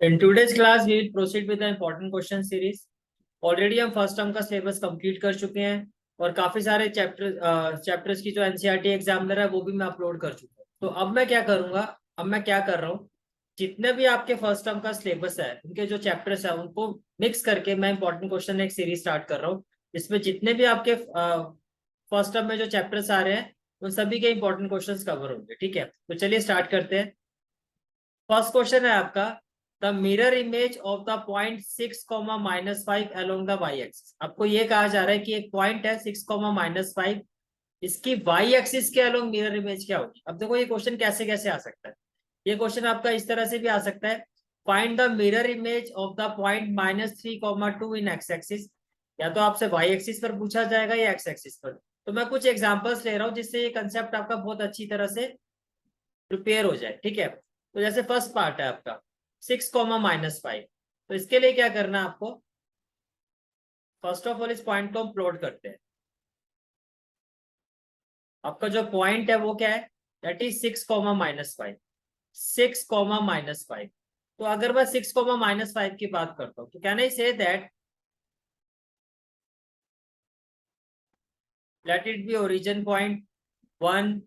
In today's class, we will proceed with the important question series. Already हम first term का syllabus complete कर चुके हैं और काफी सारे चैप्टर्स की जो एनसीईआरटी एग्जामिनर है वो भी मैं अपलोड कर चुका हूँ। तो अब मैं क्या करूंगा, अब मैं क्या कर रहा हूँ, जितने भी आपके फर्स्ट टर्म का सिलेबस है उनके जो चैप्टर्स है उनको मिक्स करके मैं इंपॉर्टेंट क्वेश्चन एक सीरीज स्टार्ट कर रहा हूँ। इसमें जितने भी आपके फर्स्ट टर्म में जो चैप्टर्स आ रहे हैं उन सभी के इंपॉर्टेंट क्वेश्चंस कवर होंगे। ठीक है, तो चलिए स्टार्ट करते हैं। फर्स्ट क्वेश्चन है आपका, the mirror image of the point 6, -5 along the y axis. आपको ये कहा जा रहा है कि एक पॉइंट है 6, -5, इसकी वाई एक्सिस के अलोंग मिरर इमेज क्या होगी। अब देखो ये क्वेश्चन कैसे कैसे आ सकता है। ये क्वेश्चन आपका इस तरह से भी आ सकता है, find the mirror image of the point -3, 2 in x axis. या तो आपसे वाई एक्सिस पर पूछा जाएगा या एक्स एक्सिस पर। तो मैं कुछ एग्जांपल्स ले रहा हूँ जिससे ये कंसेप्ट आपका बहुत अच्छी तरह से प्रिपेयर हो जाए। ठीक है, तो जैसे फर्स्ट पार्ट है आपका 6, -5, तो इसके लिए क्या करना है आपको, फर्स्ट ऑफ ऑल इस पॉइंट को हम प्लॉट करते हैं। आपका जो पॉइंट है वो क्या है, दैट इज 6, -5, 6, -5। तो अगर मैं 6, -5 की बात करता हूँ तो can I say that let it B origin point 1,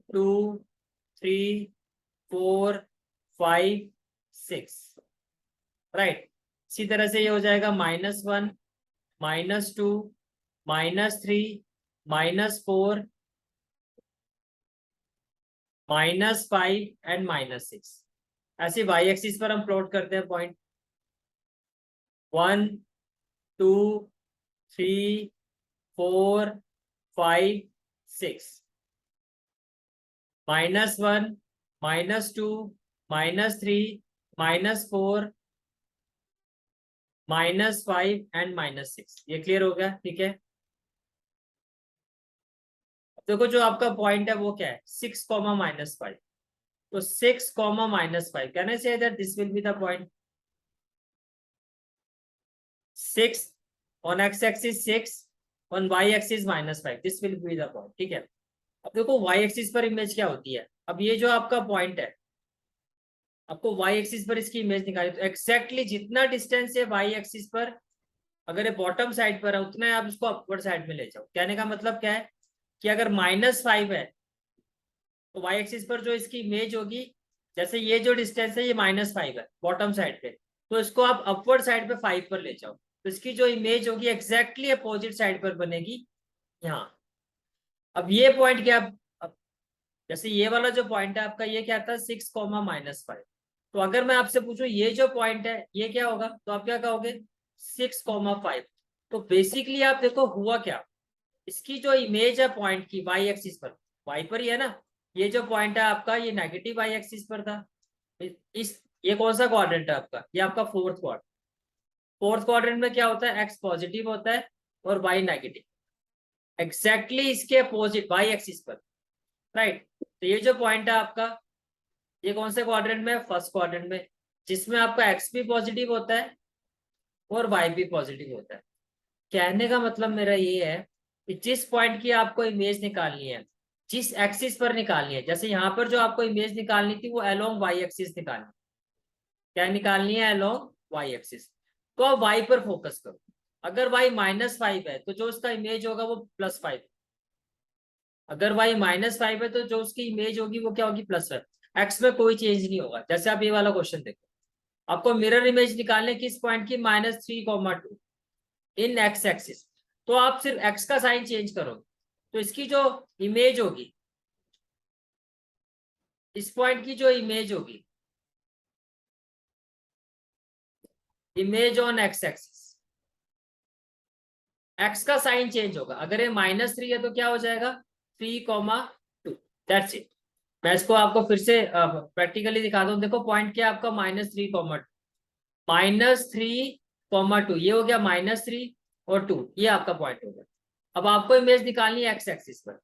2, 3, 4, 5, 6, right. इसी तरह से ये हो जाएगा -1, -2, -3, -4, -5 एंड -6। ऐसे वाई एक्सिस पर हम प्लॉट करते हैं पॉइंट 1, 2, 3, 4, 5, 6, -1, -2, -3, -4, -5 एंड -6। ये क्लियर हो गया। ठीक है, देखो जो आपका पॉइंट है वो क्या है 6, -5। तो 6, -5 can I say that this will be the point 6 on x axis 6, on y axis -5, this will be the point। ठीक है, अब देखो y एक्सिस पर इमेज क्या होती है। अब ये जो आपका पॉइंट है, आपको y एक्सिस पर इसकी इमेज निकाली तो एक्जैक्टली जितना डिस्टेंस है y एक्सिस पर, अगर ये बॉटम साइड पर है उतना ही आप इसको अपवर्ड साइड में ले जाओ। कहने का मतलब क्या है कि अगर -5 है तो y एक्सिस पर जो इसकी इमेज होगी, जैसे ये जो डिस्टेंस है ये -5 है बॉटम साइड पे, तो इसको आप अपवर्ड साइड पे 5 पर ले जाओ तो इसकी जो इमेज होगी एक्जैक्टली अपोजिट साइड पर बनेगी यहाँ। अब ये पॉइंट क्या, अब जैसे ये वाला जो पॉइंट है आपका ये क्या था 6, -5। तो अगर मैं आपसे पूछूं ये जो पॉइंट है ये क्या होगा तो आप क्या कहोगे 6, 5। तो बेसिकली आप देखो हुआ क्या, इसकी जो इमेज है पॉइंट की वाई एक्सिस पर, वाई पर ही है ना, ये जो पॉइंट है आपका ये नेगेटिव वाई एक्सिस पर था। इस ये कौन सा क्वाड्रेंट है आपका, ये आपका फोर्थ क्वाड्रेंट। फोर्थ क्वाड्रेंट में क्या होता है, एक्स पॉजिटिव होता है और वाई नेगेटिव, एग्जैक्टली इसके अपोजिट वाई एक्सिस पर, राइट। तो ये जो पॉइंट है आपका ये कौन से क्वाड्रेंट में, फर्स्ट क्वाड्रेंट में, जिसमें आपका एक्स भी पॉजिटिव होता है और वाई भी पॉजिटिव होता है। कहने का मतलब मेरा ये है कि जिस पॉइंट की आपको इमेज निकालनी है, जिस एक्सिस पर निकालनी है, जैसे यहाँ पर जो आपको इमेज निकालनी थी वो अलोंग वाई एक्सिस निकालनी, क्या निकालनी है, अलोंग वाई एक्सिस। तो आप वाई पर फोकस करो। अगर वाई -5 है तो जो उसका इमेज होगा वो +5, अगर वाई -5 है तो जो उसकी इमेज होगी वो क्या होगी +5। एक्स में कोई चेंज नहीं होगा। जैसे आप ये वाला क्वेश्चन देखो, आपको मिरर इमेज निकालने किस पॉइंट की, -3, 2 इन एक्स एक्सिस। तो आप सिर्फ एक्स का साइन चेंज करोगे तो इसकी जो इमेज होगी, इस पॉइंट की जो इमेज होगी, image on x axis, x का साइन चेंज होगा। अगर ये -3 है तो क्या हो जाएगा 3, 2। That's it. मैं इसको आपको फिर से प्रैक्टिकली दिखा दूं। देखो पॉइंट क्या है आपका -3, 2 ये हो गया -3 और 2, ये आपका पॉइंट हो गया। अब आपको इमेज निकालनी है एक्स एक्सिस पर।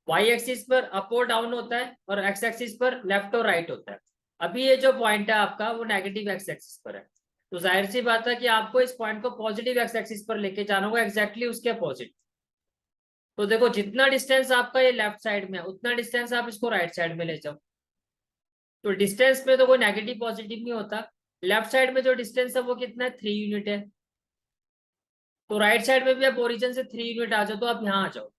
वाई एक्सिस पर अप और डाउन होता है और एक्स एक्सिस पर लेफ्ट और राइट होता है। अभी ये जो पॉइंट है आपका वो नेगेटिव एक्स एक्सिस पर है, तो जाहिर सी बात है कि आपको इस पॉइंट को पॉजिटिव एक्स एक्सिस पर लेके जाना होगा, एक्जैक्टली उसके अपोजिट। तो देखो जितना डिस्टेंस आपका ये लेफ्ट साइड में है उतना डिस्टेंस आप इसको राइट साइड में ले जाओ। तो डिस्टेंस में तो कोई नेगेटिव पॉजिटिव नहीं होता, लेफ्ट साइड में जो डिस्टेंस है वो कितना है, 3 यूनिट है। तो राइट साइड में भी आप ओरिजिन से 3 यूनिट आ जाओ, तो आप यहाँ आ जाओ,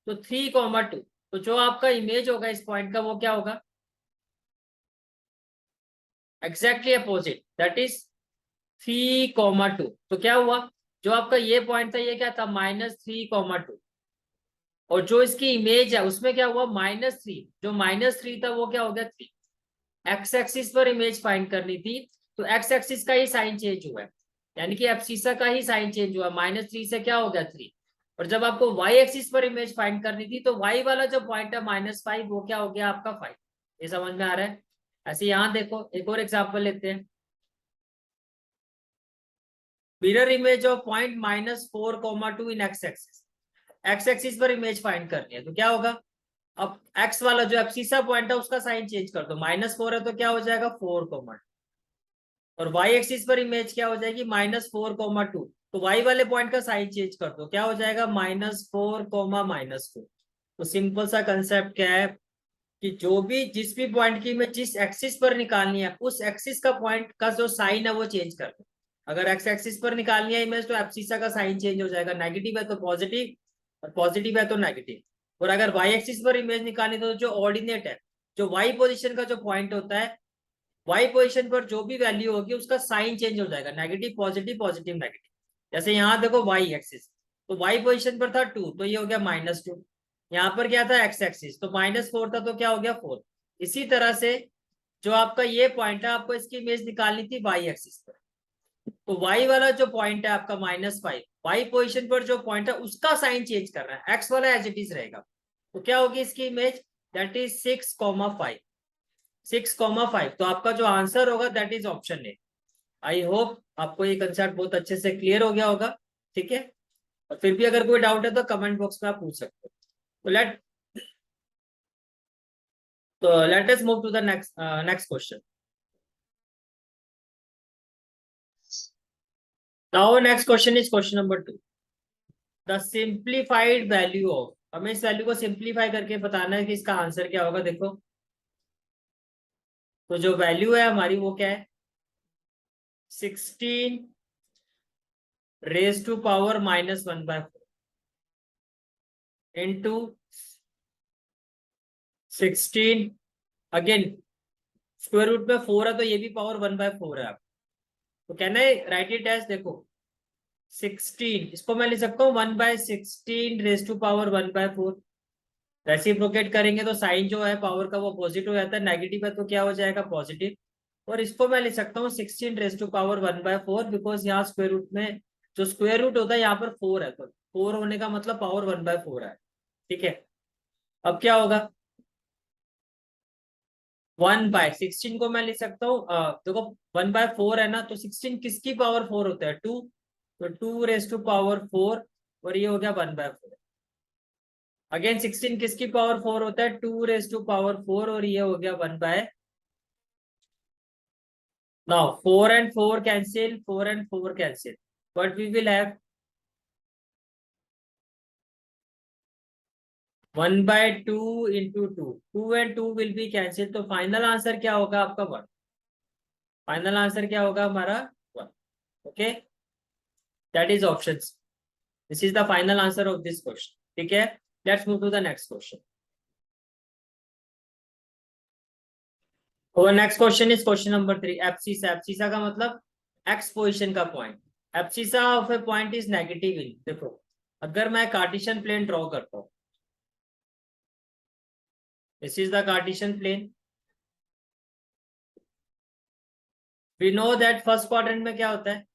तो 3,2। तो जो आपका इमेज होगा इस पॉइंट का वो क्या होगा, एग्जैक्टली अपोजिट, दैट इज 3,2। तो क्या हुआ, जो आपका ये पॉइंट था ये क्या था, -3,2। और जो इसकी इमेज है उसमें क्या हुआ, -3। जो -3 था वो क्या हो गया, 3। एक्स एक्सिस पर इमेज फाइंड करनी थी, तो एक्स एक्सिस का ही साइन चेंज हुआ है, यानी कि एब्सिसा का ही साइन चेंज हुआ, -3 से क्या हो गया, 3। और जब आपको वाई एक्सिस पर इमेज फाइंड करनी थी, तो वाई वाला जो पॉइंट है -5, वो क्या हो गया आपका 5। ये समझ में आ रहा है। ऐसे यहाँ देखो, एक और एग्जाम्पल लेते हैं। Mirror image of point -4,2 in x axis. X axis पर इमेज फाइंड करनी है, तो क्या होगा, अब एक्स वाला जो एब्सिसा पॉइंट है उसका साइन चेंज कर दो, -4 है तो क्या हो जाएगा, 4, और वाई एक्सिस पर इमेज क्या हो जाएगी, -4,2। तो वाई वाले पॉइंट का साइन चेंज कर दो, क्या हो जाएगा, -4, -2। तो सिंपल सा कंसेप्ट क्या है कि जो भी जिस भी पॉइंट की इमेज जिस एक्सिस पर निकालनी है, उस एक्सिस का पॉइंट का जो साइन है वो चेंज कर दो। अगर एक्स एक्सिस पर निकालनी है इमेज, तो एब्सिसा का साइन चेंज हो जाएगा, नेगेटिव है तो पॉजिटिव, और पॉजिटिव है तो नेगेटिव। और अगर वाई एक्सिस पर इमेज निकालनी, तो जो ऑर्डिनेट है, जो वाई पोजिशन का जो पॉइंट होता है, वाई पोजिशन पर जो भी वैल्यू होगी उसका साइन चेंज हो जाएगा, नेगेटिव पॉजिटिव, पॉजिटिव नेगेटिव। जैसे यहाँ देखो वाई एक्सिस, तो वाई पोजिशन पर था 2, तो ये हो गया -2। यहाँ पर क्या था, एक्स एक्सिस, तो -4 था, तो क्या हो गया, 4। इसी तरह से जो आपका ये पॉइंट है, आपको इसकी इमेज निकालनी थी वाई एक्सिस पर, तो वाई वाला जो पॉइंट है आपका -5, वाई पोजिशन पर जो पॉइंट है उसका साइन चेंज कर रहा है, एक्स वाला एज इट इज रहेगा। तो क्या होगी इसकी इमेज, दैट इज 6,5। 6,5, तो आपका जो आंसर होगा that is option A. I hope आपको ये कंसेप्ट बहुत अच्छे से क्लियर हो गया होगा, ठीक है। और फिर भी अगर कोई डाउट है तो कमेंट बॉक्स में आप पूछ सकते हो। तो let us move to the next question. Now next question is question number 2। The simplified value of, हमें इस वैल्यू को सिंप्लीफाई करके बताना है कि इसका आंसर क्या होगा। देखो, तो जो वैल्यू है हमारी वो क्या है, 16 raise to power -1/4 into 16, again square root में 4 है तो ये भी पावर 1/4 है। आप तो कहना है राइट इट एज, देखो 16, इसको मैं लिख सकता हूँ 1/16 रेज टू पावर 1/4। रेसिप्रोकेट करेंगे तो साइन जो है पावर का वो पॉजिटिव हो जाता है, नेगेटिव है तो क्या हो जाएगा, पॉजिटिव। और इसको मैं लिख सकता हूँ 16 रेज टू पावर 1/4, बिकॉज यहाँ स्क्वायर रूट में जो स्क्वायर रूट होता है यहाँ पर 4 है, तो 4 होने का मतलब पावर 1/4 है, ठीक है। अब क्या होगा, 1/16 को मैं लिख सकता हूँ, देखो 1/4 है ना, तो 16 किसकी पावर 4 होता है, 2, तो 2 रेज टू पावर 4, और ये हो गया 1/4। अगेन 16 किसकी पावर 4 होता है, 2 रेज टू पावर 4, और ये हो गया 1/। Now 4 and 4 cancel, 4 and 4 cancel, but we will have 1/2 into 2, 2 and 2 will be cancelled, तो फाइनल आंसर क्या होगा आपका 1। फाइनल आंसर क्या होगा हमारा 1, okay, that is option. This is the final answer of this question, ठीक है। Let's move to the next question. और next question is question number 3। Abscissa, abscissa का मतलब एक्स पोजिशन का point. Abscissa of a point is negative in, देखो अगर मैं Cartesian plane draw करता हूँ, this is the Cartesian plane. We know that first quadrant में क्या होता है,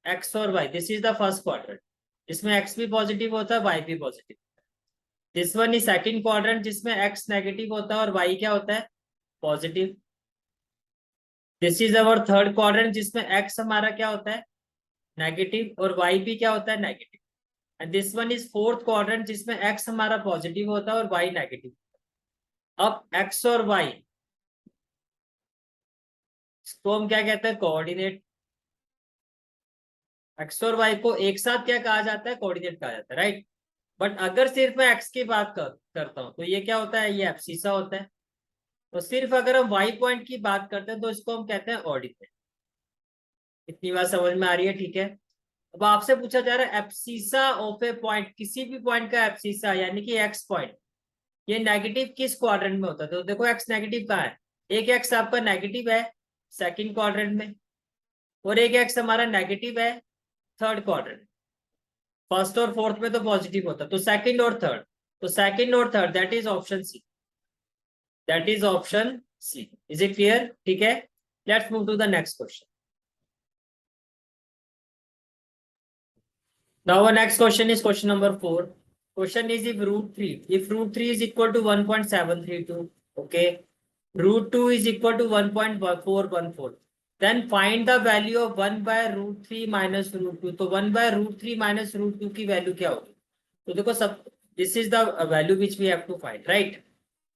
एक्स और Y, this is the first quadrant, जिसमें एक्स भी पॉजिटिव होता है, वाई भी positive. This one is second quadrant, जिसमें एक्स नेगेटिव होता है और वाई क्या होता है, positive. This is our third quadrant, जिसमें एक्स हमारा क्या होता है, नेगेटिव, और वाई भी क्या होता है, negative. And this one is fourth quadrant, जिसमें एक्स हमारा पॉजिटिव होता है और वाई नेगेटिव। अब एक्स और वाई तो हम क्या कहते हैं, कोऑर्डिनेट। एक्स और वाई को एक साथ क्या कहा जाता है, कोऑर्डिनेट कहा जाता है, राइट। बट अगर सिर्फ मैं एक्स की बात करता हूं, तो ये क्या होता है, ये एब्सिसा होता है। तो सिर्फ अगर हम वाई पॉइंट की बात करते हैं तो इसको हम कहते हैं ऑर्डिनेट। इतनी बात समझ में आ रही है? ठीक है। अब आपसे पूछा जा रहा है एब्सिसा ऑफ ए पॉइंट, किसी भी पॉइंट का एब्सिसा यानी कि एक्स पॉइंट, ये नेगेटिव किस क्वाड्रेंट में होता है? तो देखो एक्स नेगेटिव कहाँ है, एक एक्स आपका नेगेटिव है सेकंड क्वाड्रेंट में, और एक एक्स हमारा नेगेटिव है थर्ड क्वाड्रेंट। फर्स्ट और फोर्थ में तो पॉजिटिव होता है, तो सेकंड और थर्ड, तो सेकंड और third, that is option C, that is option C. Is it clear? ठीक है, let's move to the next question. Now our next question is question number 4. Question is if root 3 is equal to 1.732, okay, root 2 is equal to 1.414, then find the value of 1 by root 3 minus root 2. तो 1 by root 3 minus root 2 की value क्या होगी? तो देखो सब, this is the value which we have to find, right?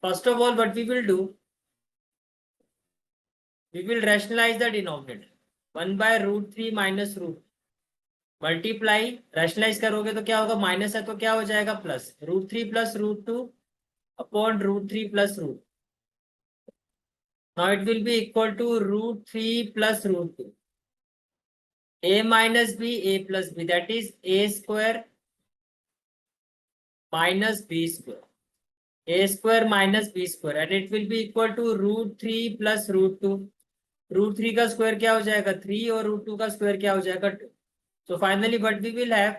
First of all, what we will do, we will rationalize the denominator. 1 by root 3 minus root, multiply, rationalise करोगे तो क्या होगा, माइनस है तो क्या हो जाएगा plus, root 3 plus root 2 upon root 3 plus root, now it will be equal to root 3 plus root 2, a minus b a plus b, that is a square minus b square, a square minus b square, and it will be equal to root 3 plus root 2, root 3 का square क्या हो जाएगा 3, और root 2 का square क्या हो जाएगा 2। So finally what we will have,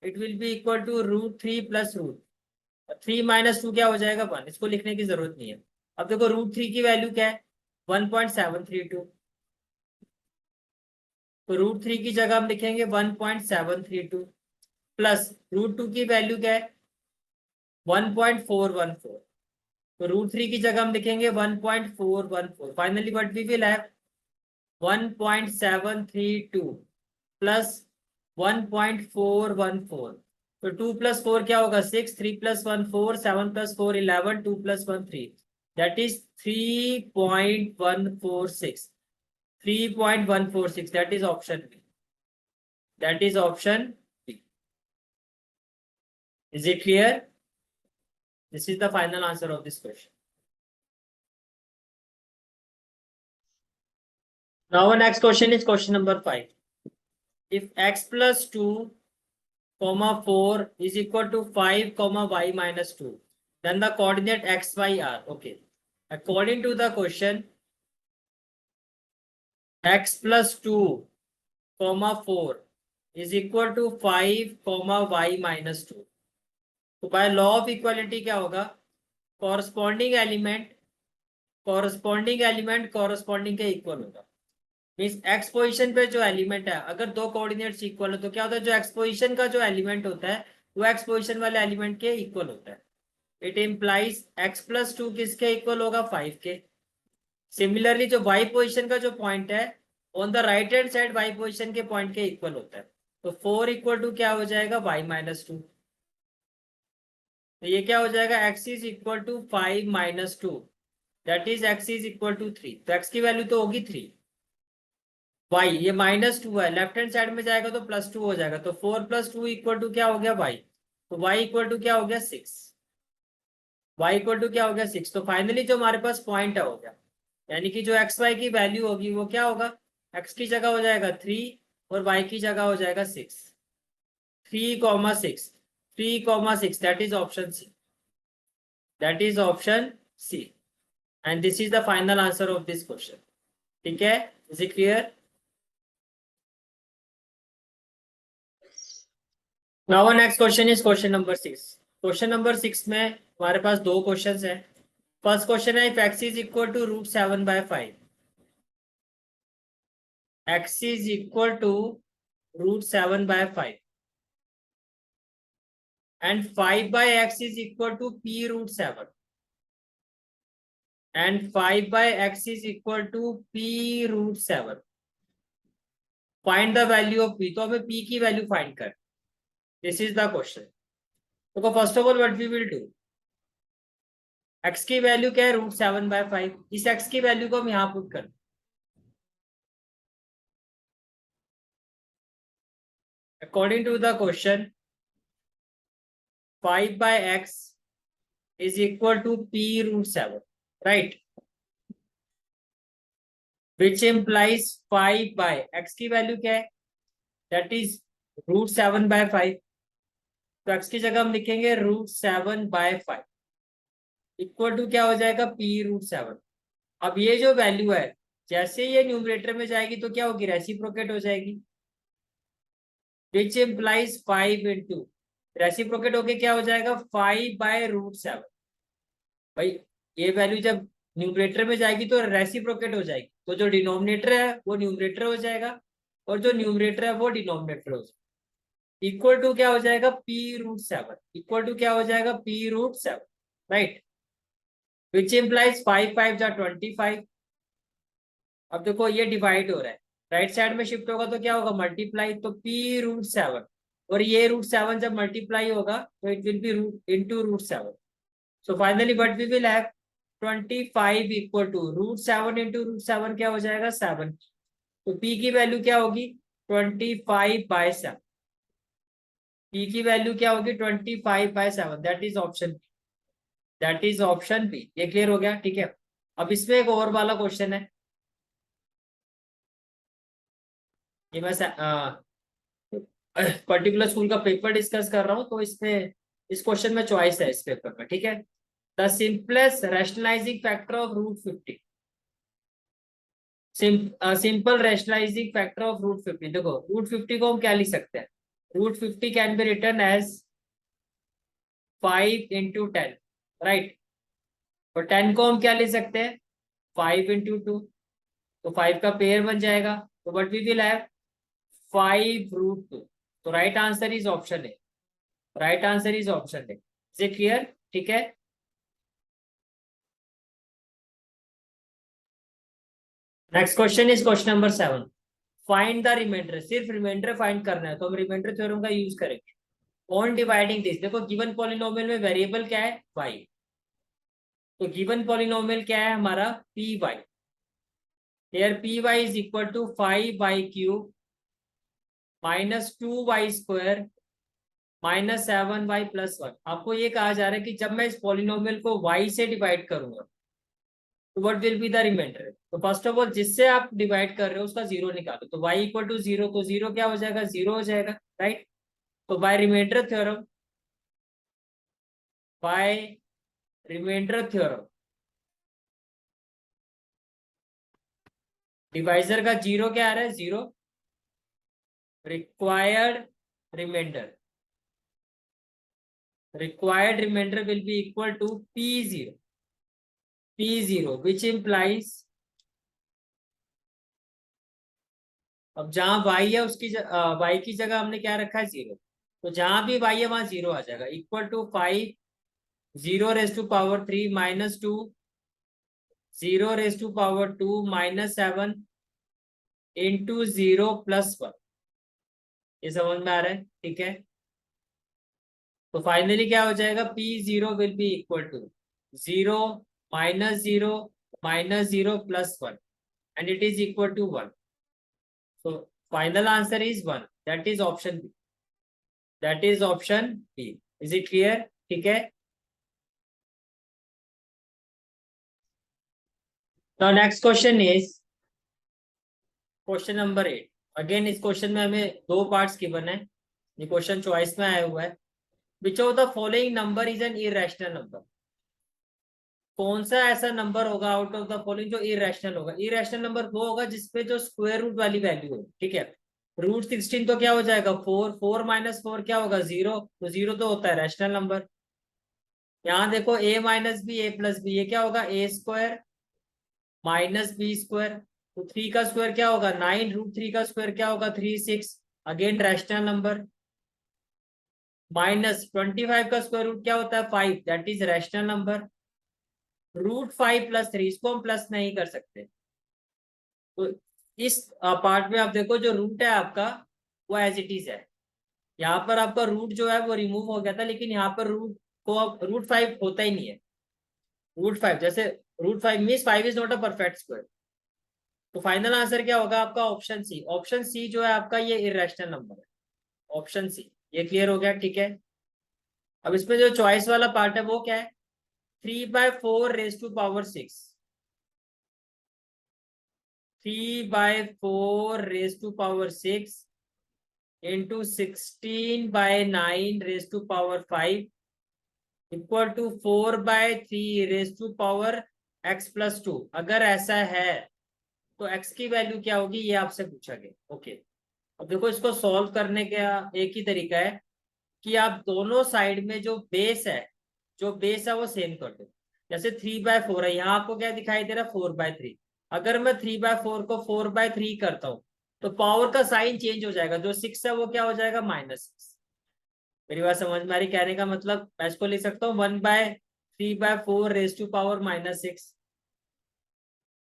it will be equal to root 3 plus root 3 minus 2 क्या हो जाएगा 1, इसको लिखने की जरूरत नहीं है। अब देखो रूट 3 की वैल्यू क्या है 1.732, तो रूट 3 की जगह हम लिखेंगे 1.732 प्लस रूट 2 की वैल्यू क्या है 1.414, तो रूट 3 की जगह हम लिखेंगे 1.414, finally what we will have 1.732 plus 1.414, तो 2 प्लस 4 क्या होगा 6, 3 plus 1 4, 7 plus 4 11, 2 plus 1 3, that is 3.146, 3.146, that is option B, that is option B. Is it clear? This is the final answer of this question. Now next question is question number 5. If x plus 2 comma 4 is equal to 5 comma y minus 2, then the coordinate x y are, okay, according to the question, x plus 2 comma 4 is equal to 5 comma y minus 2, तो by law of equality क्या होगा, corresponding element corresponding के equal होगा। Means x position पे जो element है, अगर दो कोऑर्डिनेट्स इक्वल हो तो क्या होता है, जो एक्स पोजिशन का जो एलिमेंट होता है वो एक्स पोजिशन वाले एलिमेंट के इक्वल होता है। इट इम्प्लाइज एक्स प्लस 2 किसके इक्वल होगा 5 के। सिमिलरली जो वाई पोजिशन का जो पॉइंट है on the right hand side y position के पॉइंट के इक्वल होता है, तो 4 इक्वल टू क्या हो जाएगा वाई माइनस 2, तो ये क्या हो जाएगा x is equal to 5 minus 2, that is x is equal to 3, तो एक्स की वैल्यू तो होगी 3, वाई ये माइनस 2 है, लेफ्ट हैंड साइड में जाएगा तो प्लस 2 हो जाएगा, तो 4 प्लस 2 इक्वल टू क्या हो गया वाई, तो वाई इक्वल टू क्या हो गया 6, वाई इक्वल टू क्या हो गया 6, तो फाइनली जो हमारे पास पॉइंट है हो गया, यानी कि जो एक्स वाई की वैल्यू होगी वो क्या होगा, एक्स की जगह हो जाएगा 3 और वाई की जगह हो जाएगा 6, 3,6, 3,6, that is option C, that is option C, and this is the final answer of this question. ठीक है, is it clear? Now next question is question number 6. Question number 6 में हमारे पास दो क्वेश्चंस हैं। फर्स्ट क्वेश्चन है if x is equal to root 7 by 5, x is equal to root 7 by 5 and 5 by x is equal to p root 7 and 5 by x is equal to p root 7, find the value of p, तो हमें p की value find कर, this is the question. तो first of all what we will do, x की value क्या है root 7 by 5, इस x की वैल्यू को हम यहाँ पुट कर, according to the question 5 by x is equal to p root 7, right? Which implies 5/x की वैल्यू क्या है, दैट इज √7/5। तो x की जगह हम लिखेंगे √7/5 इक्वल टू क्या हो जाएगा, p√7। अब ये जो वैल्यू है जैसे ये न्यूमरेटर में जाएगी तो क्या होगी, रेसिप्रोकेट हो जाएगी, विच इम्प्लाइज 5 इंटू, रेसिप्रोकेट होके क्या हो जाएगा 5/√7। भाई ये वैल्यू जब न्यूमरेटर में जाएगी तो रेसिप्रोकेट हो जाएगी, तो जो डिनोमिनेटर है वो न्यूमरेटर हो जाएगा और जो न्यूमरेटर है वो डिनोमिनेटर हो जाएगा। इक्वल टू क्या हो जाएगा, p√7 इक्वल टू क्या हो जाएगा, p√7, राइट। Which implies 5×5 = 25। अब देखो ये डिवाइड हो रहा है, राइट साइड में शिफ्ट होगा तो क्या होगा, मल्टीप्लाई, तो p√7 और ये √7 जब मल्टीप्लाई होगा तो it will be root into √7। So finally what we will have 25 equal to √7 into √7 क्या हो जाएगा 7। तो p की वैल्यू क्या होगी 25/7। p की वैल्यू क्या होगी 25/7, that is option, that is option B. ये क्लियर हो गया, ठीक है। अब इसमें एक और वाला क्वेश्चन है, ये मैं पर्टिकुलर स्कूल का पेपर डिस्कस कर रहा हूँ, तो इसमें इस क्वेश्चन में चॉइस है इस पेपर में, ठीक है। The simplest rationalising factor of √50, simple rationalising factor of √50। देखो √50 को हम क्या लिख सकते हैं, √50 can be written as 5 × 10, right. और 10 को हम क्या लिख सकते हैं 5 × 2, तो 5 का पेयर बन जाएगा, तो व्हाट वी विल हैव 5√2। तो राइट आंसर इज ऑप्शन है, राइट आंसर इज ऑप्शन है। इज इट क्लियर, ठीक है। Next question is question number 7। Find the remainder, सिर्फ रिमाइंडर फाइंड करना है तो हम रिमाइंडर थ्योरम का यूज करेंगे ऑन डिवाइडिंग दिस। देखो गिवन पॉलिनोमियल में वेरिएबल क्या है y, तो गिवन पॉलिनोमियल क्या है हमारा py, here py is equal to 5y³ -2y² -7y+1। आपको ये कहा जा रहा है कि जब मैं इस पॉलिनोमियल को y से डिवाइड करूंगा तो what will be the remainder. तो फर्स्ट ऑफ ऑल जिससे आप डिवाइड कर रहे हो उसका जीरो निकालो, तो y इक्वल टू 0, तो जीरो क्या हो जाएगा, जीरो हो जाएगा, राइट। तो by remainder theorem, by remainder theorem divisor का जीरो क्या आ रहा है, zero. Required remainder, required remainder will be equal to p0 which implies, अब जहां y है उसकी y की जगह हमने क्या रखा है जीरो, तो जहां भी y है वहां जीरो आ जाएगा, इक्वल टू 5 0⁻³ -2 0⁻² -7 इंटू 0+1। ये समझ में आ रहा है, ठीक है। तो फाइनली क्या हो जाएगा, p0 will be equal to 0 -0 -0+1 and it is equal to 1। So final answer is 1, that is option B, that is option B। Is it clear, ठीक है। Now next question is question number 8। Again इस question में हमें दो parts given है, ये question choice में आया हुआ है। Which of the following number is an irrational number, कौन सा ऐसा नंबर होगा आउट ऑफ द फॉलोइंग जो इरेशनल होगा। इरेशनल नंबर वो होगा जिसपे जो स्क्वायर रूट वाली वैल्यू हो, ठीक है। √16 तो क्या हो जाएगा 4, 4 - 4 क्या होगा 0, तो 0 तो होता है रैशनल नंबर। यहाँ देखो a - b a+b, ये क्या होगा a² -b²। तो 3 का स्क्वायर क्या होगा 9, √3 का स्क्वायर क्या होगा 3, 6, अगेन रैशनल नंबर। -25 का स्क्वायर रूट क्या होता है 5, दैट इज रैशनल नंबर। √5 + 3, इसको हम प्लस नहीं कर सकते, तो इस पार्ट में आप देखो जो रूट है आपका वो एज इट इज है। यहाँ पर आपका रूट जो है वो रिमूव हो गया था, लेकिन यहाँ पर रूट को अब √5 होता ही नहीं है। √5 जैसे √5 means 5 is not a perfect square. तो फाइनल आंसर क्या होगा आपका ऑप्शन सी। ऑप्शन सी जो है आपका ये इरेशनल नंबर है, ऑप्शन सी। ये क्लियर हो गया, ठीक है। अब इसमें जो चॉइस वाला पार्ट है वो क्या है, 3/4 raised to power 6, 3/4 raised to power 6 into 16/9 raised to power 5 equal to 4/3 raised to power x+2। अगर ऐसा है तो x की वैल्यू क्या होगी, ये आपसे पूछा गया। ओके, अब देखो इसको सॉल्व करने का एक ही तरीका है कि आप दोनों साइड में जो बेस है वो सेम कर दो। जैसे 3/4 है, यहाँ आपको क्या दिखाई दे रहा है 4/3। अगर मैं 3/4 को 4/3 करता हूँ तो पावर का साइन चेंज हो जाएगा, जो 6 है वो क्या हो जाएगा -6। मेरी बात समझ में आ रही? कहने का मतलब मैं इसको लिख सकता हूँ 1/3/4 raised to power -6।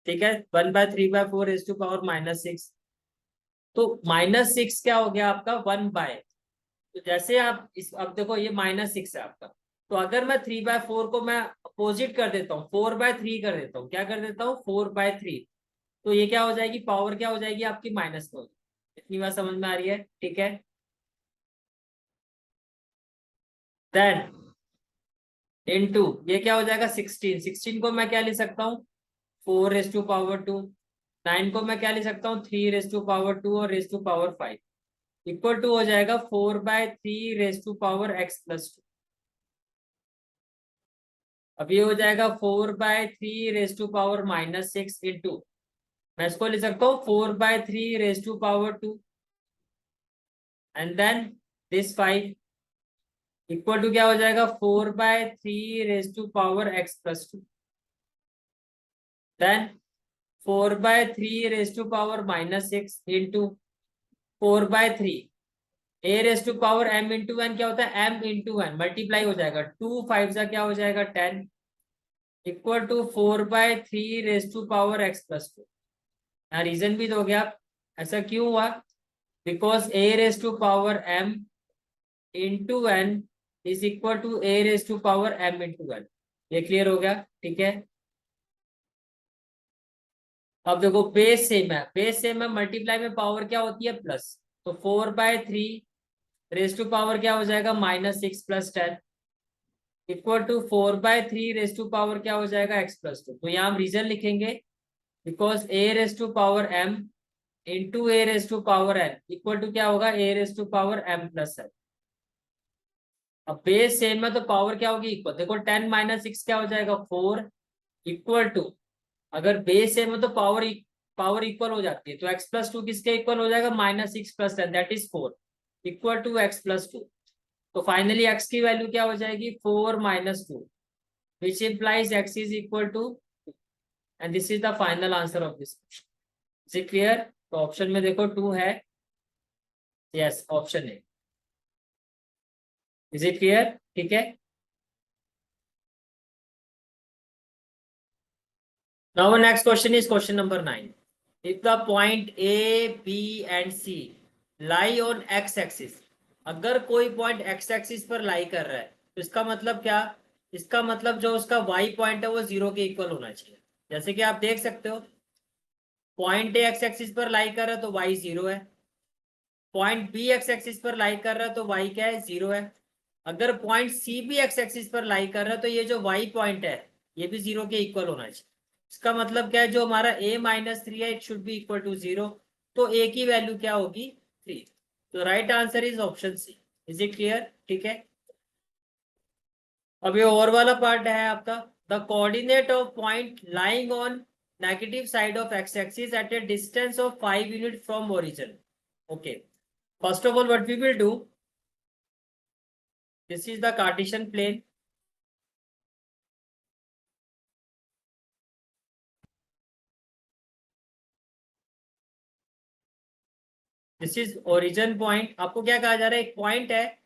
ठीक है, 1/3/4 raised to power -6। तो -6 क्या हो गया आपका 1/। तो जैसे आप इस, अब देखो ये -6 है आपका, तो अगर मैं 3/4 को मैं अपोजिट कर देता हूँ 4/3 कर देता हूँ, क्या कर देता हूँ 4/3, तो ये क्या हो जाएगी, पावर क्या हो जाएगी आपकी -4। इतनी बात समझ में आ रही है? ठीक है, देन इनटू ये क्या हो जाएगा 16 को मैं क्या लिख सकता हूँ 4 raised to power 2। 9 को मैं क्या लिख सकता हूँ 3 raised to power 2 और raised to power 5 equal to हो जाएगा 4/3 raised to power x+2। अब ये हो जाएगा 4/3 raised to power -6 इंटू, मैं इसको लिख सकता हूँ 4/3 raised to power 2 and then this 5 equal to क्या हो जाएगा 4/3 raised to power x+2 देन 4/3 raised to power -6 into 4/3 a raised to power m into n क्या होता है m into n मल्टीप्लाई हो जाएगा, 2 5 जा क्या हो जाएगा 10 equal to 4/3 raised to power x+2। यहाँ रीजन भी दोगे आप, ऐसा क्यों हुआ, because a raised to power m into n is equal to a raised to power m into n। ये क्लियर हो गया? ठीक है, अब देखो बेस सेम है, मल्टीप्लाई में पावर क्या होती है प्लस, तो 4/3 raised to power क्या हो जाएगा -6 + 10 equal to 4/3 raised to power क्या हो जाएगा x+2। तो यहाँ हम रीजन लिखेंगे, because a raised to power m into a raised to power n equal to क्या होगा a raised to power m+n। अब बेस सेम है तो पावर क्या होगी इक्वल, देखो 10 - 6 क्या हो जाएगा 4 इक्वल टू, अगर बेस सेम है तो पावर इक्वल हो जाती है, तो x+2 किसके इक्वल हो जाएगा -6 + 10 that is 4 equal to x+2। तो फाइनली x की वैल्यू क्या हो जाएगी 4 - 2 which implies x is equal to, and this is the final answer of this question. Is it clear? तो ऑप्शन में देखो 2 है, यस ऑप्शन है। Is it clear? ठीक है, now next question is question number 9। If the point A B and C lie on x axis, अगर कोई point x axis पर लाई कर रहा है तो इसका मतलब क्या, इसका मतलब जो उसका वाई पॉइंट है वो 0 के इक्वल होना चाहिए। जैसे कि आप देख सकते हो पॉइंट ए एक्स एक्सिस पर लाई कर रहा है तो वाई 0 है, पॉइंट बी एक्स एक्सिस पर लाई कर रहा है तो वाई क्या है 0 है। अगर पॉइंट सी भी एक्स एक्सिस पर लाई कर रहा है तो ये जो वाई पॉइंट है ये भी 0 के इक्वल होना चाहिए। इसका मतलब क्या है, जो हमारा a-3 है it should be equal to 0, तो a की वैल्यू क्या होगी 3। तो right answer is option C. Is it clear? ठीक है, अब ये और वाला पार्ट है आपका, the coordinate of point lying on negative side of x axis at a distance of 5 unit from origin. Okay, first of all what we will do, this is the Cartesian plane, this is origin point. आपको क्या कहा जा रहा है, एक point है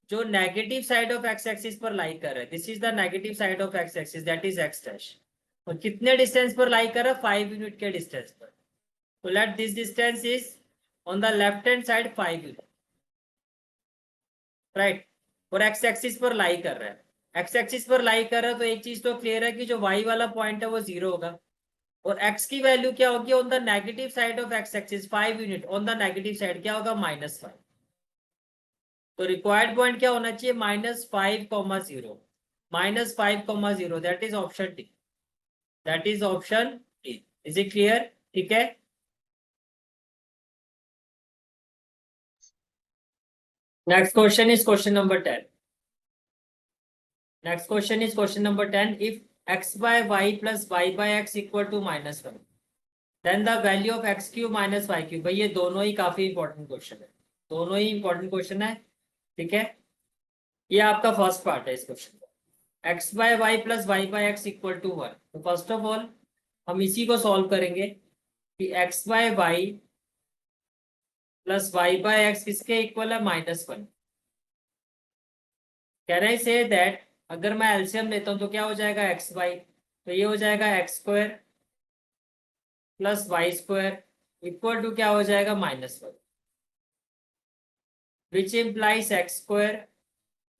जो negative side of x axis पर लाई कर रहा है, this is the negative side of x axis that is x dash, और कितने डिस्टेंस पर लाई कर रहा है 5 यूनिट के डिस्टेंस पर। तो let this distance is on the left hand side 5 unit, right, और एक्स एक्सिस पर लाई कर रहा है, एक्स एक्सिस पर लाई कर रहा है तो एक चीज तो क्लियर है कि जो वाई वाला पॉइंट है वो 0 होगा, और x की वैल्यू क्या होगी on the negative side of x axis 5 unit on the negative side क्या होगा -5। तो रिक्वायर्ड पॉइंट क्या होना चाहिए -5,0 -5,0 that is option D, that is option D. Is it clear? ठीक है, next question is question number 10. Next question is question number 10. If x by y plus y by x equal to -1, then the value of x cube minus y cube. भाई ये दोनों ही काफी important question है, दोनों ही important question है. ठीक है, ये आपका फर्स्ट पार्ट है इस क्वेश्चन का. x by y plus y by x equal to 1. तो फर्स्ट ऑफ ऑल हम इसी को सॉल्व करेंगे कि x by y plus y by x किसके इक्वल है? -1. कैन आई से दैट अगर मैं एलसीएम लेता हूं तो क्या हो जाएगा? एक्स वाई, तो ये हो जाएगा x square plus Y square equal to क्या हो जाएगा? -1, which implies x square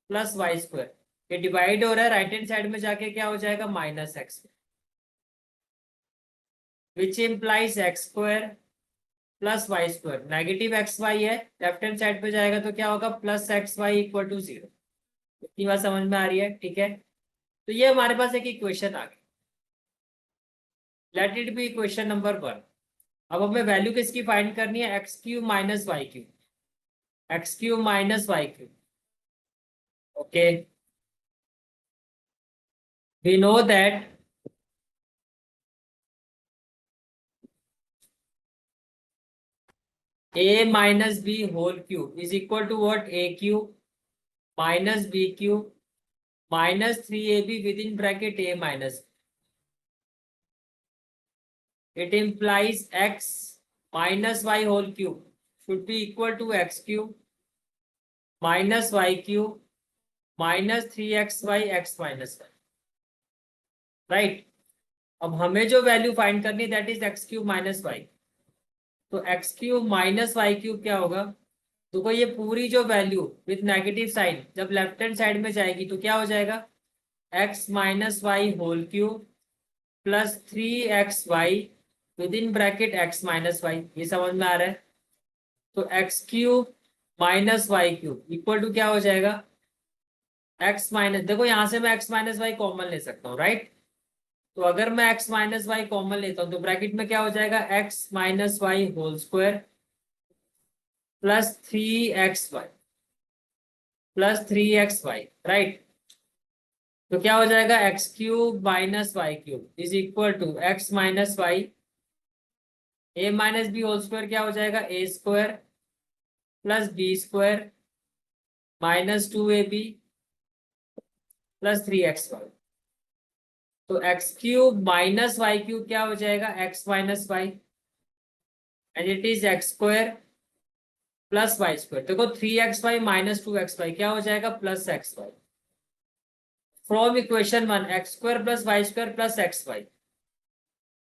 plus Y square. ये डिवाइड हो रहा है, राइट हैंड साइड में जाके क्या हो जाएगा? -x, which implies x square plus Y square. Negative x y है, लेफ्ट हैंड साइड पे जाएगा तो क्या होगा? Plus x y equal to 0. इतनी बात समझ में आ रही है? ठीक है, तो ये हमारे पास एक इक्वेशन आ गई. Let it be equation number 1. अब हमें वैल्यू किसकी फाइंड करनी है? X cube minus Y cube, x cube minus Y cube. Okay, we know that a minus b whole cube is equal to what? A cube minus b cube minus 3ab within bracket a minus. It implies x minus y whole cube should be equal to x cube minus y cube minus 3xy x minus 1. Right, अब हमें जो value find करनी है that is X cube minus Y. तो X cube minus Y cube क्या होगा? देखो ये पूरी जो वैल्यू विथ नेगेटिव साइन जब लेफ्ट हैंड साइड में जाएगी तो क्या हो जाएगा? X minus Y whole cube plus 3xy within bracket X minus Y. ये समझ में आ रहा है? तो X cube minus Y cube equal to क्या हो जाएगा? एक्स माइनस, देखो यहां से मैं एक्स माइनस वाई कॉमन ले सकता हूँ, राइट? तो अगर मैं एक्स माइनस वाई कॉमन लेता हूँ तो ब्रैकेट में क्या हो जाएगा? X minus Y whole square plus 3xy plus 3xy, right? तो क्या हो जाएगा? X cube minus Y cube is equal to x minus Y, A minus B whole square क्या हो जाएगा? A square plus B square minus 2ab plus 3xy. तो X cube minus Y cube क्या हो जाएगा? X minus Y and it is X square plus Y square. देखो 3xy minus 2xy क्या हो जाएगा? Plus xy. From equation 1 x square plus Y square plus x y,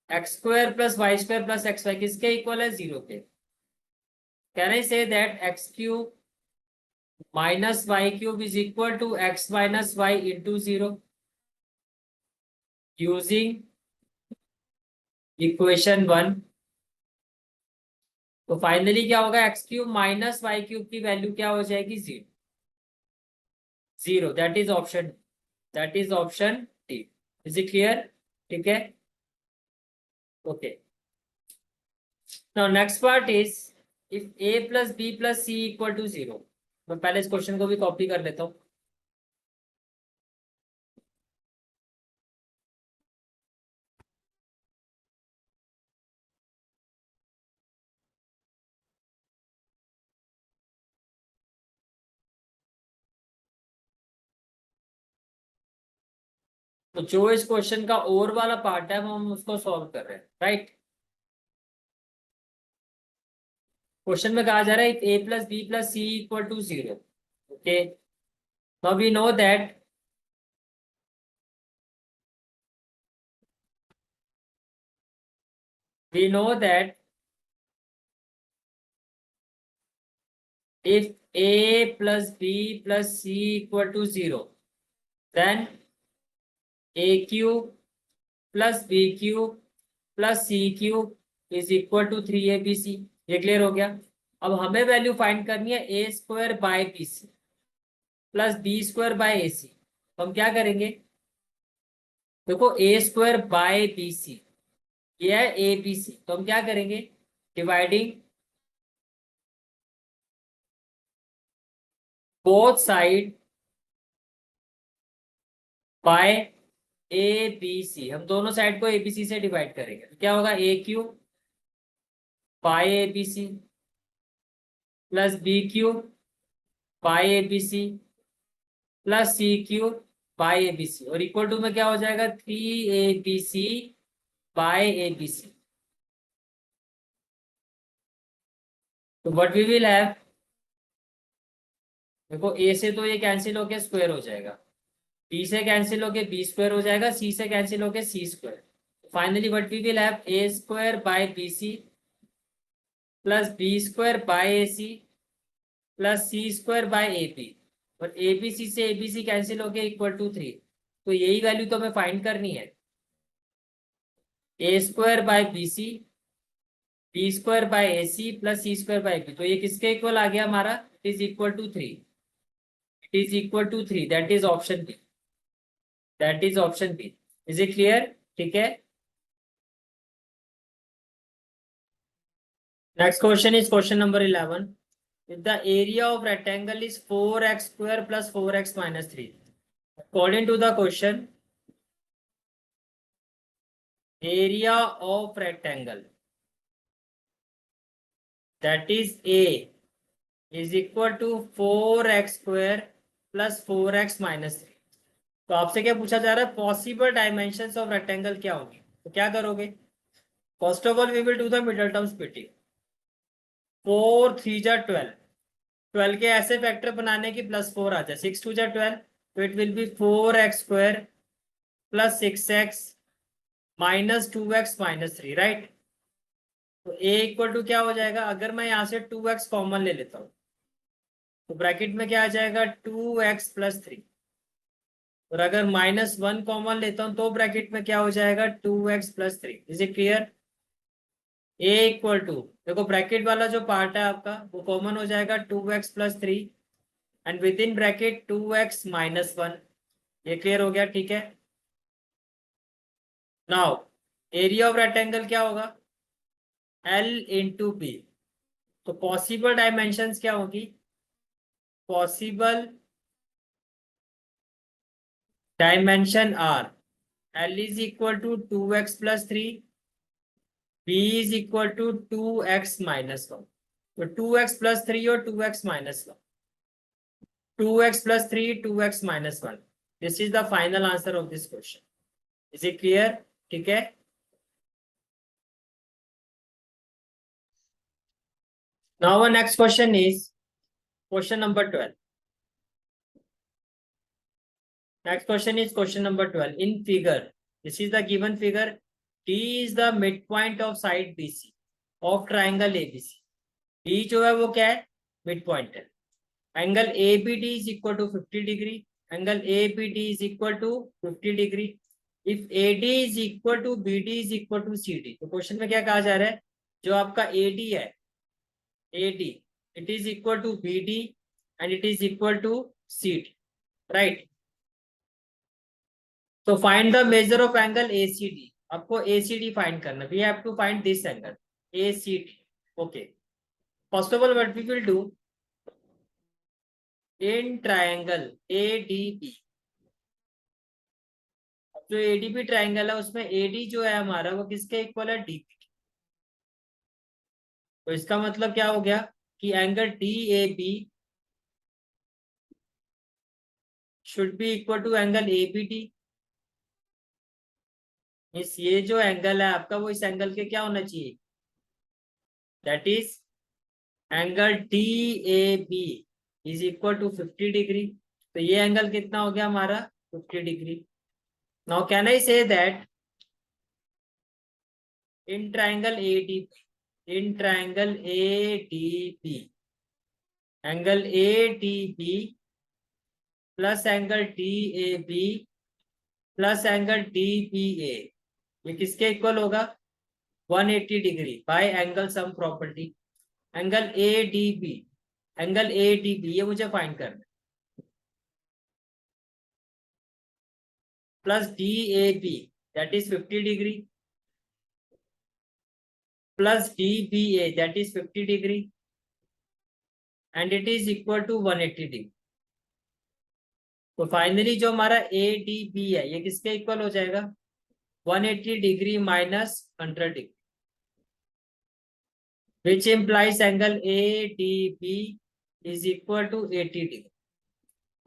x square plus Y square plus x y किसके equal है? 0 के. Can I say that x cube minus Y cube is equal to x minus y into 0 using equation 1. तो finally क्या होगा? X cube minus Y cube की value क्या हो जाएगी? 0. 0, that is option, that is option D. Is it clear? ठीक है, okay. Now next part is if a plus B plus C equal to 0. मैं पहले इस क्वेश्चन को भी कॉपी कर लेता हूं. तो जो इस क्वेश्चन का और वाला पार्ट है वो हम उसको सॉल्व कर रहे हैं, राइट? क्वेश्चन में कहा जा रहा है A plus B plus C equal to 0. Okay, now we know that we know that if a plus b plus c equal to 0 then a cube plus b cube plus c cube is equal to 3abc. ये clear हो गया? अब हमें value find करनी है A square by B C plus B square by A C. तो हम क्या करेंगे? देखो A square by B C ये है ए बी सी, तो हम क्या करेंगे? Dividing both side by A B C, हम दोनों साइड को एबीसी से डिवाइड करेंगे तो क्या होगा, A cube by A B C plus B cube by A B C plus C cube by A B C, और इक्वल टू में क्या हो जाएगा, 3 ABC by A B C. तो व्हाट वी विल हैव, देखो ए से तो ये कैंसिल होके स्क्वायर हो जाएगा, बी से कैंसिल होके बी स्क्वायर हो जाएगा, सी से कैंसिल होके C square. Finally what we will have, A square by B C plus B square by A C plus C square by A B, और ए बी सी से A B C cancel होके equal to 3। तो यही value तो हमें find करनी है, A square by B C B square by A C plus C square by B. तो ये किसके इक्वल आ गया हमारा, it is equal to 3, it is equal to 3, that is option B, that is option B. Is it clear? ठीक है। Next question is question number 11। If the area of rectangle is 4x square plus 4x minus 3, according to the question, area of rectangle, that is A, is equal to 4x square plus 4x minus 3। तो आपसे क्या पूछा जा रहा है, possible dimensions of rectangle क्या होंगे, तो क्या करोगे, first of all we will do the middle term splitting. 4 3 जा 12, 12 के ऐसे फैक्टर बनाने की प्लस 4 आ जाए, 6 2 जा 12, तो it will B 4x square plus 6x minus 2x minus 3, right. तो a इक्वल टू क्या हो जाएगा, अगर मैं यहाँ से 2x कॉमन ले लेता हूँ तो ब्रैकेट में क्या आ जाएगा, 2x प्लस 3, और अगर -1 कॉमन लेता हूँ तो ब्रैकेट में क्या हो जाएगा, 2x plus 3। Is it clear? a equal to, देखो ब्रैकेट वाला जो पार्ट है आपका वो कॉमन हो जाएगा, 2x plus 3 and with in bracket 2x minus 1। ये क्लियर हो गया? ठीक है। नाउ एरिया ऑफ रेक्टेंगल क्या होगा, L इंटू बी। तो पॉसिबल डायमेंशंस क्या होगी, possible dimension are, L is equal to 2x plus 3, b is equal to 2x minus 1। तो 2x प्लस 3 और 2x minus 1, 2x plus 3 2x minus 1, this is the final answer of this question. Is it clear? ठीक है। Now our next question is question number 12. Next question is question number 12. In figure, this is the given figure. D is the midpoint of side BC of triangle ABC. D जो है वो क्या है, midpoint है। Angle ABD is equal to 50 degree. Angle ABD is equal to 50 degree. If AD is equal to BD is equal to CD. तो question में क्या कहा जा रहा है, जो आपका AD है, AD, it is equal to BD and it is equal to CD, right? तो find the measure of angle ACD, आपको ACD फाइंड करना, we have to find this angle ACD। Okay, first of all what we will do, in triangle ADB, जो ADB triangle है उसमें AD जो है हमारा वो किसके इक्वल है, DB। तो इसका मतलब क्या हो गया कि angle DAB should be equal to angle ABD। इस ये जो एंगल है आपका वो इस एंगल के क्या होना चाहिए, that is angle DAB is equal to 50 degree. तो ये एंगल कितना हो गया हमारा, 50 degree. Now can I say that in triangle ADB, in triangle ADB, angle ADB plus angle DAB plus angle DBA, ये किसके इक्वल होगा, 180 degree by angle sum property. Angle ADB, angle ADB ये मुझे फाइंड करना है, plus DAB that is 50 degree plus DBA that is 50 degree and it is equal to 180 degree. तो finally जो हमारा ए डी बी है ये किसके इक्वल हो जाएगा, 180 degree minus 100 degree, which implies angle A D B is equal to 80 degree.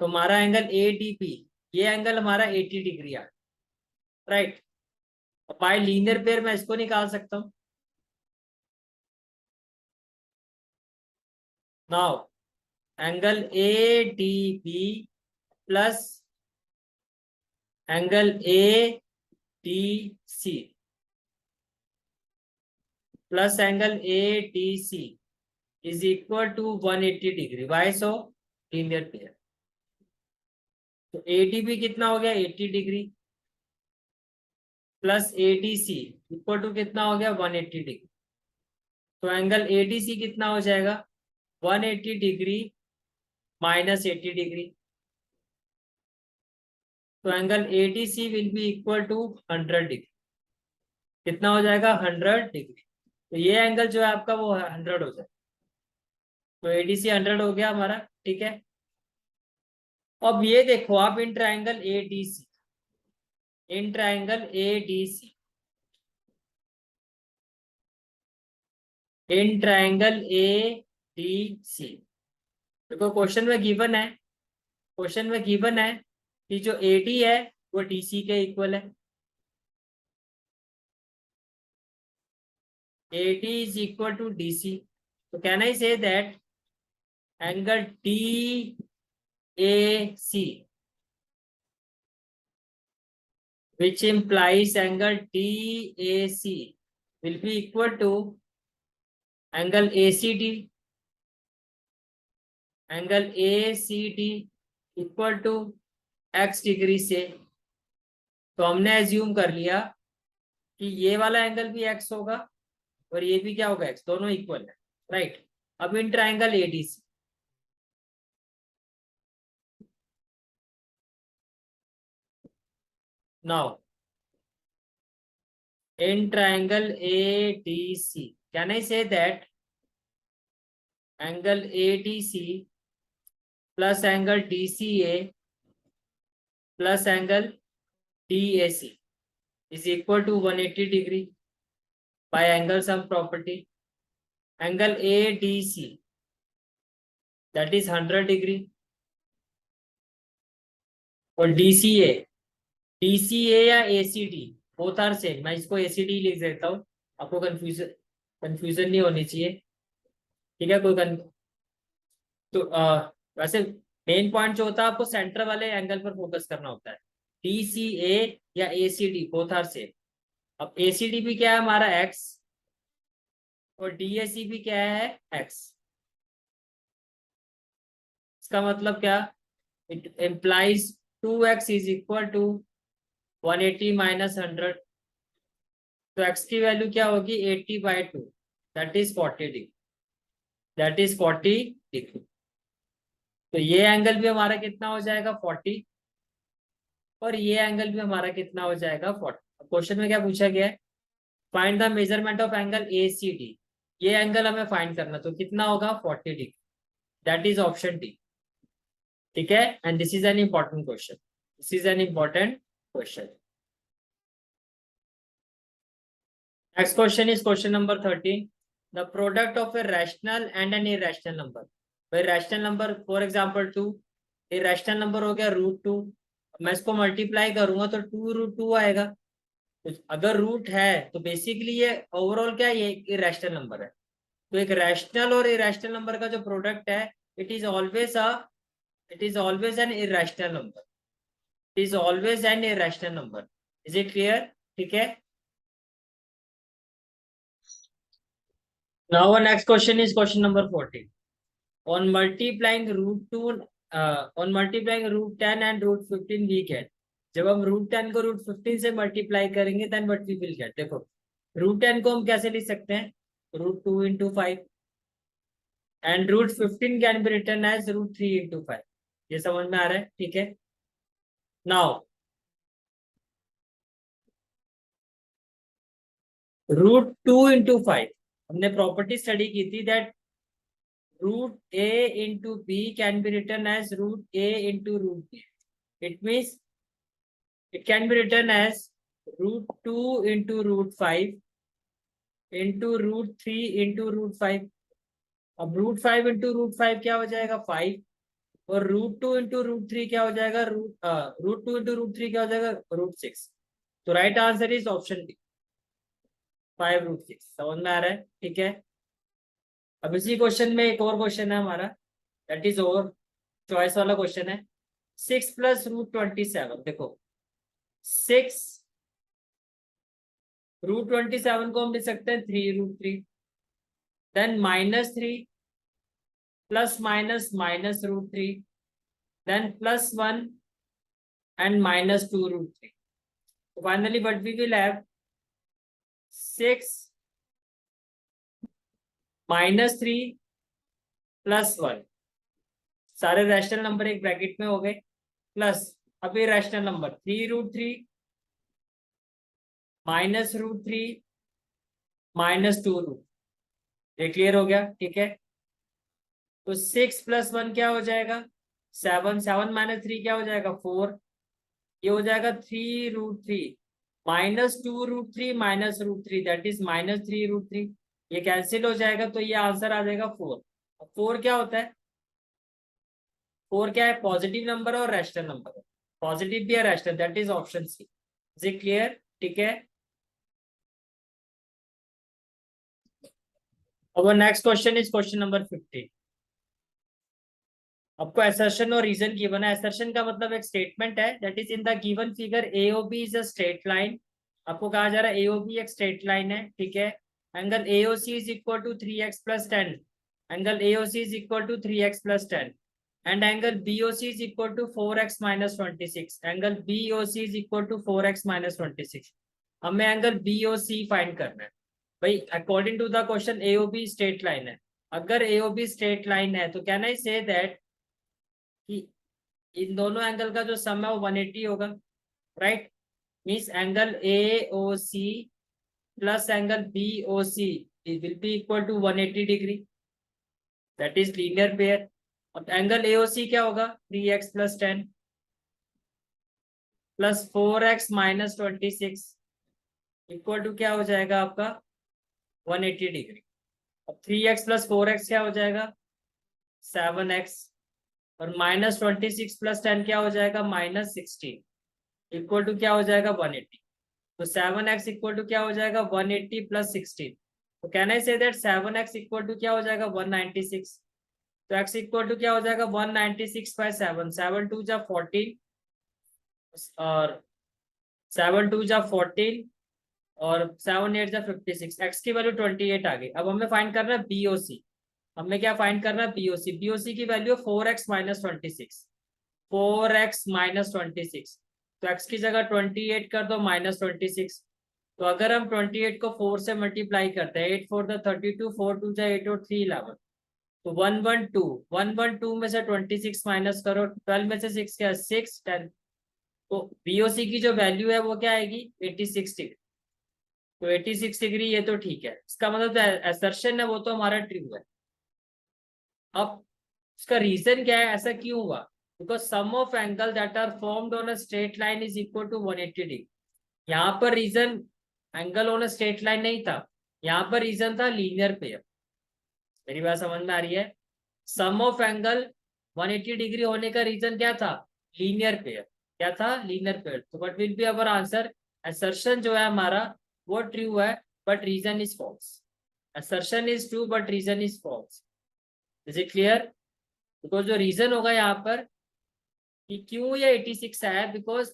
तो हमारा एंगल ए डी बी, ये एंगल हमारा 80 डिग्री आ, राइट। बाय लीनियर पेयर मैं इसको निकाल सकता हूं। Now angle A D B plus angle A D C plus angle A D C is equal to 180 degree. Why so, linear pair. तो ADB कितना हो गया, 80 degree plus ADC equal to कितना हो गया, 180 डिग्री। तो एंगल एडीसी कितना हो जाएगा, 180 डिग्री माइनस 80 डिग्री। तो angle ADC will be equal to 100 degree. कितना हो जाएगा, 100 डिग्री। तो ये एंगल जो है आपका वो 100 हो जाएगा। तो एडीसी 100 हो गया हमारा, ठीक है। अब ये देखो आप in triangle ADC, in triangle ADC, in triangle ADC, देखो क्वेश्चन में गिवन है, क्वेश्चन में गिवन है कि जो एडी है वो डीसी के इक्वल है। AD is equal to DC. So can I say that angle DAC, which implies angle DAC will be equal to angle ACD, angle ACD equal to x degree से। तो हमने assume कर लिया कि ये वाला एंगल भी x होगा और ये भी क्या होगा, x, दोनों इक्वल है, राइट। अब in triangle ADC, now in triangle ADC, can I say that angle ADC plus angle DCA plus angle DAC is equal to 180 degree by angle sum property. Angle ADC, that is 100 degree, और DCA या ACD both are same. मैं इसको ACD लिख देता हूँ, आपको confusion नहीं होनी चाहिए, ठीक है। तो वैसे मेन पॉइंट जो होता है आपको सेंटर वाले एंगल पर फोकस करना होता है। DCA या ACD बोथ आर सेम। अब ACD भी क्या है हमारा x और DAC भी क्या है x। इसका मतलब क्या, it implies 2x is equal to 180 minus 100। तो x की वैल्यू क्या होगी, 80/2, that is 40 degree, that is 40 degree. तो ये एंगल भी हमारा कितना हो जाएगा, 40, और ये एंगल भी हमारा कितना हो जाएगा, 40। क्वेश्चन में क्या पूछा गया है, find the measurement of angle ACD। ये एंगल हमें फाइंड करना, तो कितना होगा, 40 degree, that is option D, ठीक है। And this is an important question, this is an important question. Next question is question number 13. The product of a rational and an irrational number. भाई rational number for example 2, irrational number हो गया √2। मैं इसको multiply करूंगा तो 2√2 आएगा। तो अगर रूट है तो बेसिकली ये ओवरऑल क्या, ये इरेशनल नंबर है। तो एक रैशनल और इरेशनल नंबर का जो प्रोडक्ट है, it is always an irrational number, it is always an irrational number. Is it clear, ठीक है। Now our next question is question number 14. On multiplying √10 and √15 we get, जब हम √10 को √15 से मल्टीप्लाई करेंगे then what we will get. देखो √10 को हम कैसे लिख सकते हैं, √2 into 5 and √15 can be written as √3 into 5। ये समझ में आ रहा है, ठीक है। नाउ √2 into 5, हमने प्रॉपर्टी स्टडी की थी that √a into b can be written as √a into √b। It means it can be written as √2 into √5 into √3 into √5. अब √5 into √5 क्या हो जाएगा 5, और √2 into √3 क्या हो जाएगा √2 into √3 क्या हो जाएगा √6. तो right answer is option B 5√6. समझ में आ रहा है? ठीक है. अब इसी क्वेश्चन में एक और क्वेश्चन है हमारा, दैट इज और चॉइस वाला क्वेश्चन है. 6 + √27. देखो 6 √27 को हम लिख सकते हैं 3√3, then -3 +- √3, then +1 and -2√3. Finally, what we will have 6 -3 +1. सारे रैशनल नंबर एक ब्रैकेट में हो गए, प्लस अभी रैशनल नंबर 3√3 -√3 -2√3. ये क्लियर हो गया? ठीक है. तो 6 + 1 क्या हो जाएगा 7, 7 - 3 क्या हो जाएगा 4, ये हो जाएगा 3√3 -2√3 -√3, दैट इज -3√3. ये कैंसिल हो जाएगा तो ये आंसर आ जाएगा 4. 4 क्या होता है? 4 क्या है? पॉजिटिव नंबर और रैशनल नंबर है. पॉजिटिव भी है rational, that is option C. Is it clear? ठीक है. और next question is question number 15. आपको असर्शन और रीजन गिवन है. असर्शन का मतलब एक स्टेटमेंट है, that is in the given figure AOB is a straight line. आपको कहा जा रहा है AOB एक स्ट्रेट लाइन है. ठीक है. Angle AOC is equal to 3x + 10. Angle AOC is equal to 3x + 10 and angle BOC is equal to 4x - 26. Angle BOC is equal to 4x - 26. हमें एंगल BOC फाइंड करना है. भाई according to the question AOB straight line है. अगर AOB straight line है तो can I say that कि इन दोनों एंगल का जो सम है वो 180 होगा. Right. Means angle AOC plus angle BOC will be equal to 180 degree. That is linear pair. और एंगल AOC क्या होगा 3x + 10 plus 4x - 26 equal to क्या हो जाएगा आपका 180 डिग्री. अब 3x + 4x क्या हो जाएगा 7x और -26 + 10 क्या हो जाएगा -16 इक्वल टू क्या हो जाएगा 180. तो 7x इक्वल टू क्या हो जाएगा 180 + 16. तो can I say that 7x equal to क्या हो जाएगा 196. तो x इक्वल टू क्या हो जाएगा 196/7. 7 2 जा 14 और 7 2 जा 14 और 7 8 जा 56. x की वैल्यू 28 आ गई. अब हमें फाइंड करना है BOC. हमें क्या फाइंड करना है BOC. BOC की वैल्यू 4x - 26. 4x - 26. तो x की जगह 28 कर दो -26. तो अगर हम 28 को 4 से मल्टीप्लाई करते हैं 8 4 32, 4 2 जा 8 और 3 11. तो 112 में से 26 माइनस करो. 12 में से 6 क्या 6 10. तो BOC की जो वैल्यू है वो क्या आएगी 86 डिग्री. तो 86 डिग्री ये तो ठीक है. इसका मतलब असर्शन है वो तो हमारा ट्रू है. अब इसका रीजन क्या है, ऐसा क्यों हुआ? Because sum of angle that are formed on a straight line is equal to 180 degree. यहाँ पर reason angle on a straight line नहीं था, यहाँ पर रीजन था लीनियर पेयर. मेरी बात समझ में आ रही है? सम ऑफ एंगल 180 डिग्री होने का रीजन क्या था लीनियर पेयर. क्या था लीनियर पेयर. तो what will be our answer. Assertion जो है हमारा वो ट्रू है but reason is false. Assertion is true but reason is false. Is it clear? Because जो रीजन होगा यहाँ पर कि क्यों ये 86 है, because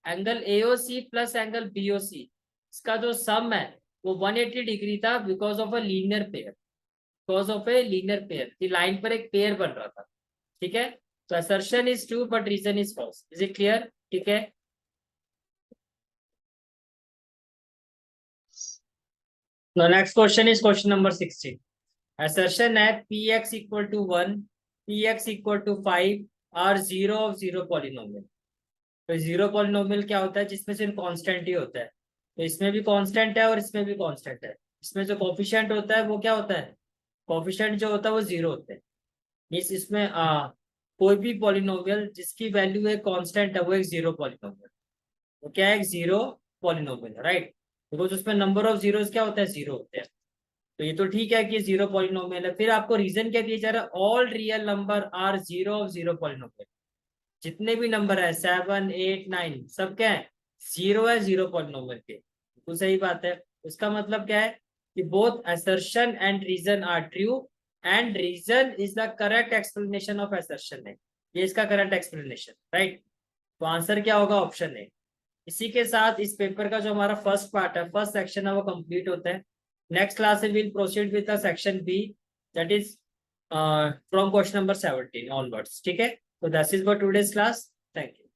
angle AOC plus angle BOC इसका जो सम है वो 180 डिग्री था because of a linear pair. Because of a linear pair की लाइन पर एक पेयर बन रहा था. ठीक है. तो assertion is true but reason is false. Is it clear? ठीक है. Next question is question number 16. Assertion है Px equal to 1 Px equal to 5 are 0 of 0 polynomial. तो 0 पॉलिनोमियल क्या होता है जिसमें सिर्फ कांस्टेंट ही होता है. तो इसमें भी कांस्टेंट है और इसमें भी कांस्टेंट है. इसमें जो कोफिशिएंट होता है वो क्या होता है, कोफिशिएंट जो होता है वो 0 होता है. मींस इसमें कोई भी पॉलिनोमियल जिसकी वैल्यू एक कांस्टेंट है वो एक जीरो पॉलिनोमियल, वो क्या है, एक जीरो पॉलिनोमियल, राइट। बिकॉज उसमें नंबर ऑफ जीरोस क्या होता है, जीरो होते हैं। तो ये तो ठीक है कि जीरो पॉलिनोमियल है। फिर आपको रीजन क्या दिया जा रहा है, all real number are zero of zero polynomial. जितने भी नंबर है 7, 8, 9 सब क्या है, जीरो है जीरो पॉलिनोमियल के। तो सही बात है। उसका मतलब क्या है कि both assertion and reason are true and reason is the correct explanation of assertion है, ये इसका करेक्ट एक्सप्लेनेशन, राइट। तो आंसर क्या होगा, ऑप्शन है। इसी के साथ इस पेपर का जो हमारा फर्स्ट पार्ट है, फर्स्ट सेक्शन है, वो कंप्लीट होता है। नेक्स्ट क्लास में will proceed with the section B, that is from question number 17 onwards, ठीक है। तो that is for today's class, thank you.